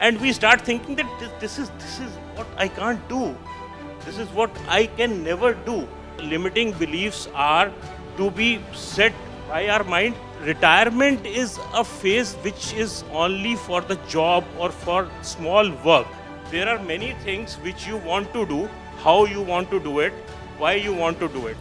And we start thinking that this is what I can't do. This is what I can never do. Limiting beliefs are to be set by our mind. Retirement is a phase which is only for the job or for small work. There are many things which you want to do, how you want to do it, why you want to do it.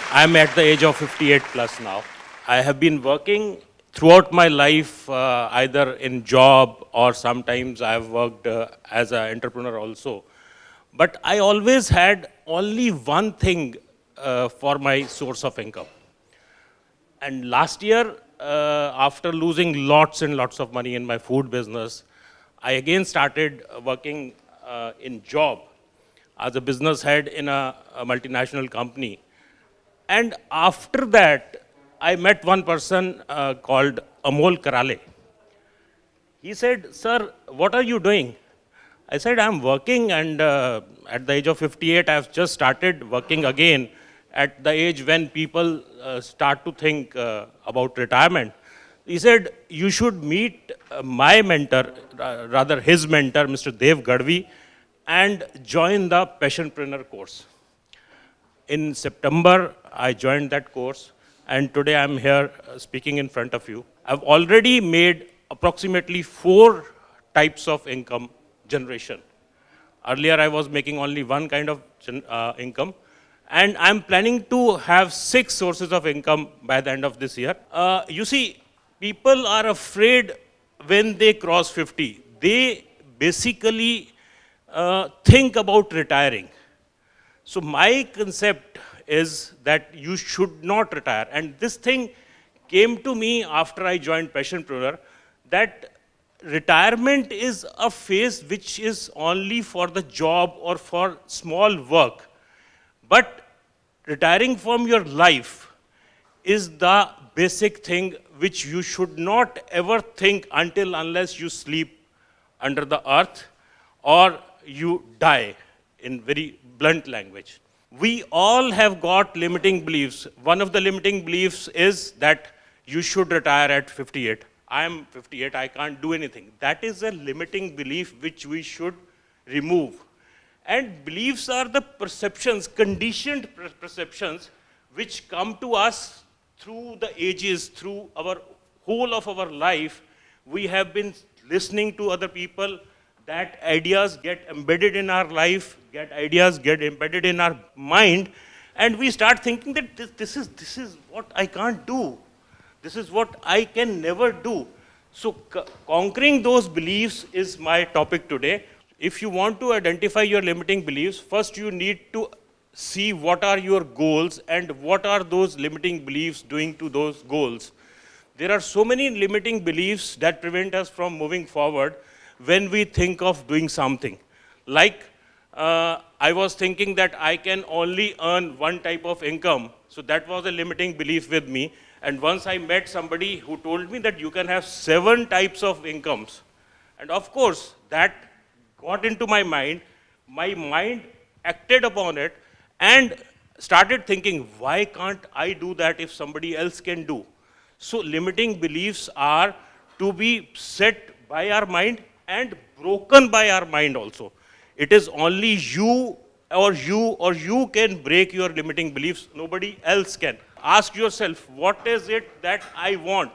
I'm at the age of 58 plus now. I have been working throughout my life, either in job or sometimes I've worked as an entrepreneur also. But I always had only one thing for my source of income. And last year, after losing lots and lots of money in my food business, I again started working in job as a business head in a multinational company. And after that, I met one person called Amol Karale. He said, "Sir, what are you doing?" I said, "I'm working, and at the age of 58, I've just started working again at the age when people start to think about retirement." He said, "You should meet my mentor, rather his mentor, Mr. Dev Gadvi, and join the Passionpreneur course." In September, I joined that course, and today I'm here speaking in front of you. I've already made approximately 4 types of income generation. Earlier, I was making only one kind of income, and I'm planning to have 6 sources of income by the end of this year. You see, people are afraid when they cross 50. They basically think about retiring. So my concept is that you should not retire. And this thing came to me after I joined Passionpreneur, that retirement is a phase which is only for the job or for small work. But retiring from your life is the basic thing which you should not ever think until unless you sleep under the earth or you die, in very blunt language. We all have got limiting beliefs. One of the limiting beliefs is that you should retire at 58. I am 58, I can't do anything. That is a limiting belief which we should remove. And beliefs are the perceptions, conditioned perceptions, which come to us through the ages, through our whole of our life. We have been listening to other people, that ideas get embedded in our life, ideas get embedded in our mind, and we start thinking that this is what I can't do. This is what I can never do. So conquering those beliefs is my topic today. If you want to identify your limiting beliefs, first you need to see what are your goals and what are those limiting beliefs doing to those goals. There are so many limiting beliefs that prevent us from moving forward when we think of doing something. Like, I was thinking that I can only earn one type of income. So that was a limiting belief with me. And once I met somebody who told me that you can have 7 types of incomes. And of course, that got into my mind. My mind acted upon it and started thinking, why can't I do that if somebody else can do? So limiting beliefs are to be set by our mind and broken by our mind also. It is only you can break your limiting beliefs. Nobody else can. Ask yourself, what is it that I want?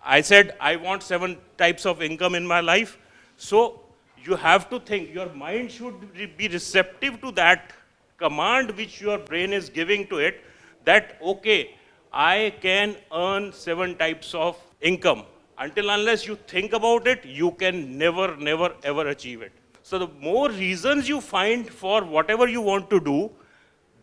I said, I want 7 types of income in my life. So you have to think, your mind should be receptive to that command which your brain is giving to it, that, okay, I can earn 7 types of income. Until unless you think about it, you can never, ever achieve it. So the more reasons you find for whatever you want to do,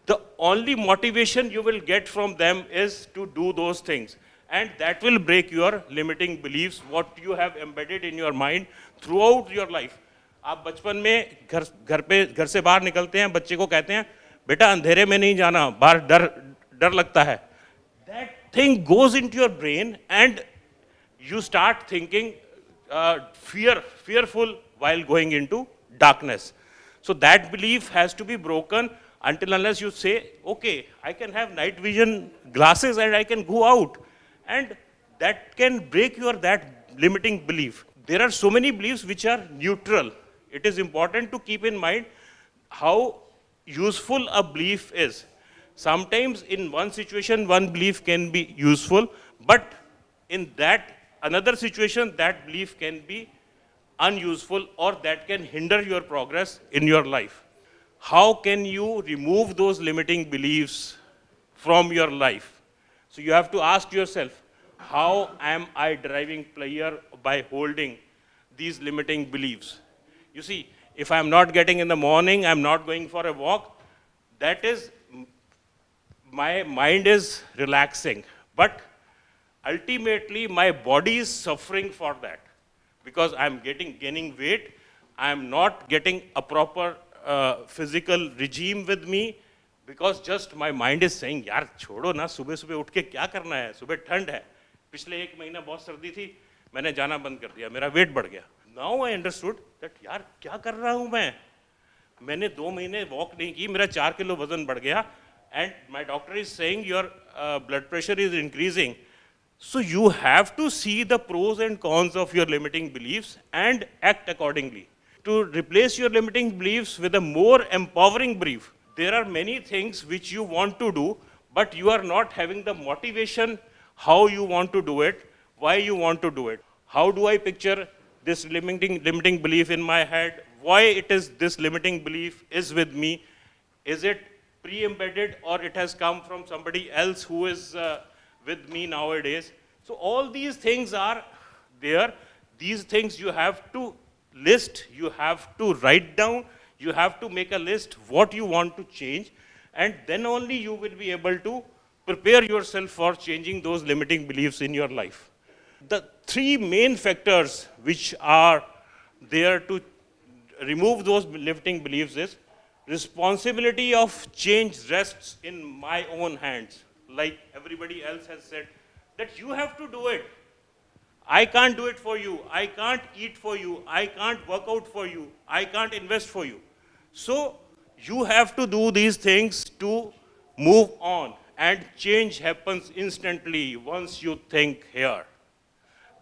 the only motivation you will get from them is to do those things. And that will break your limiting beliefs, what you have embedded in your mind throughout your life. आप बचपन में घर से बाहर निकलते हैं, बच्चे को कहते हैं बेटा अंधेरे में नहीं जाना, बाहर डर डर लगता है. That thing goes into your brain and you start thinking fearful while going into darkness. So that belief has to be broken until unless you say, okay, I can have night vision glasses and I can go out. And that can break your that limiting belief. There are so many beliefs which are neutral. It is important to keep in mind how useful a belief is. Sometimes in one situation, one belief can be useful, but in that another situation, that belief can be unuseful or that can hinder your progress in your life. How can you remove those limiting beliefs from your life? So you have to ask yourself, how am I driving player by holding these limiting beliefs? You see, if I'm not getting in the morning, I'm not going for a walk, that is, my mind is relaxing. But ultimately, my body is suffering for that because I'm gaining weight. I'm not getting a proper physical regime with me because just my mind is saying, यार छोड़ो ना, सुबह सुबह उठ के क्या करना है, सुबह ठंड है, पिछले एक महीना बहुत सर्दी थी, मैंने जाना बंद कर दिया, मेरा वेट बढ़ गया. Now I understood that यार क्या कर रहा हूँ मैंने 2 महीने वॉक नहीं की, मेरा 4 किलो वजन बढ़ गया, and my doctor is saying your blood pressure is increasing. So you have to see the pros and cons of your limiting beliefs and act accordingly. To replace your limiting beliefs with a more empowering belief, there are many things which you want to do, but you are not having the motivation how you want to do it, why you want to do it. How do I picture this limiting belief in my head? Why it is this limiting belief is with me? Is it pre-embedded or it has come from somebody else who is with me nowadays? So all these things are there. These things you have to list, you have to write down, you have to make a list what you want to change, and then only you will be able to prepare yourself for changing those limiting beliefs in your life. The 3 main factors which are there to remove those limiting beliefs is responsibility of change rests in my own hands. Like everybody else has said, that you have to do it. I can't do it for you. I can't eat for you. I can't work out for you. I can't invest for you. So you have to do these things to move on. And change happens instantly once you think here.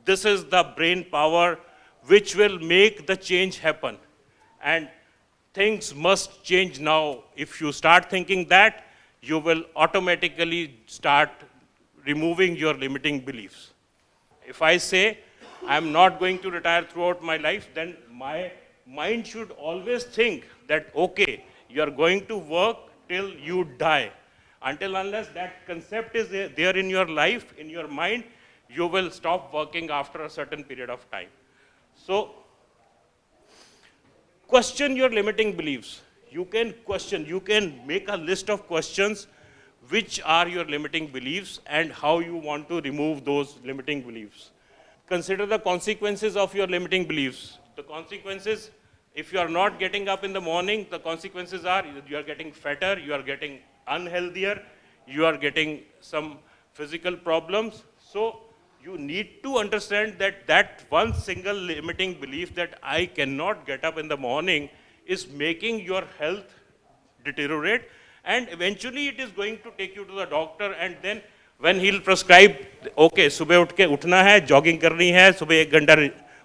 This is the brain power which will make the change happen. And things must change now. If you start thinking that, you will automatically start removing your limiting beliefs. If I say, I'm not going to retire throughout my life, then my mind should always think that, okay, you are going to work till you die. Until unless that concept is there in your life, in your mind, you will stop working after a certain period of time. So, question your limiting beliefs. You can make a list of questions which are your limiting beliefs and how you want to remove those limiting beliefs. Consider the consequences of your limiting beliefs. The consequences, if you are not getting up in the morning, the consequences are you are getting fatter, you are getting unhealthier, you are getting some physical problems. So you need to understand that one single limiting belief that I cannot get up in the morning is making your health deteriorate, and eventually it is going to take you to the doctor, and then when he'll prescribe, okay, सुबह उठ के उठना है, jogging करनी है, सुबह 1 घंटा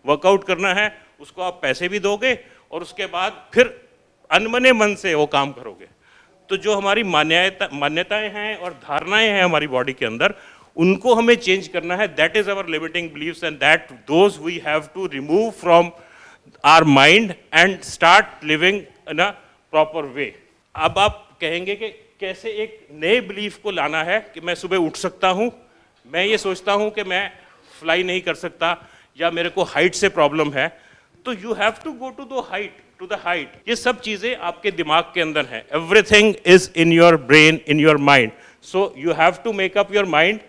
workout करना है, उसको आप पैसे भी दोगे और उसके बाद फिर अनमने मन से वो काम करोगे. तो जो हमारी मान्यताएं हैं और धारणाएं हैं हमारी बॉडी के अंदर, उनको हमें चेंज करना है. That is our limiting believes and that those we have to remove from our mind and start living in a proper way. अब आप कहेंगे कि कैसे एक नए बिलीफ को लाना है कि मैं सुबह उठ सकता हूँ, मैं ये सोचता हूँ कि मैं फ्लाई नहीं कर सकता या मेरे को हाइट से प्रॉब्लम है, तो you have to go to the height. ये सब चीज़ें आपके दिमाग के अंदर हैं. Everything is in your brain, in your mind. So you have to make up your mind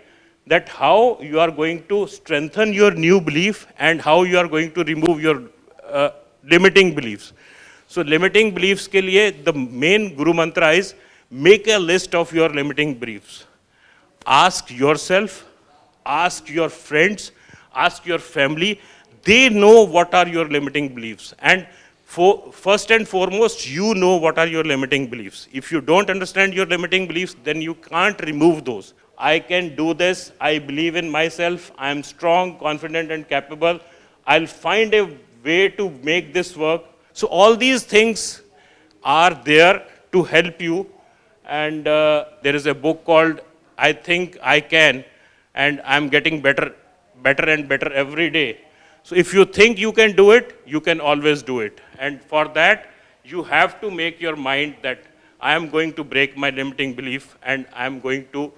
that how you are going to strengthen your new belief and how you are going to remove your limiting beliefs. So limiting beliefs के लिए the main guru mantra is make a list of your limiting beliefs. Ask yourself, ask your friends, ask your family. They know what are your limiting beliefs. And first and foremost, you know what are your limiting beliefs. If you don't understand your limiting beliefs, then you can't remove those. I can do this. I believe in myself. I am strong, confident, and capable. I'll find a way to make this work. So all these things are there to help you. And there is a book called I Think I Can, and I'm getting better and better every day. So if you think you can do it, you can always do it. And for that, you have to make your mind that I am going to break my limiting belief and I am going to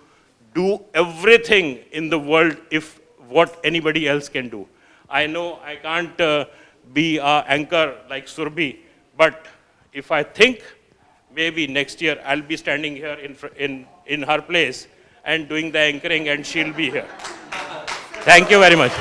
do everything in the world if what anybody else can do. I know I can't be an anchor like Surbhi, but if I think maybe next year I'll be standing here in her place and doing the anchoring and she'll be here. Thank you very much.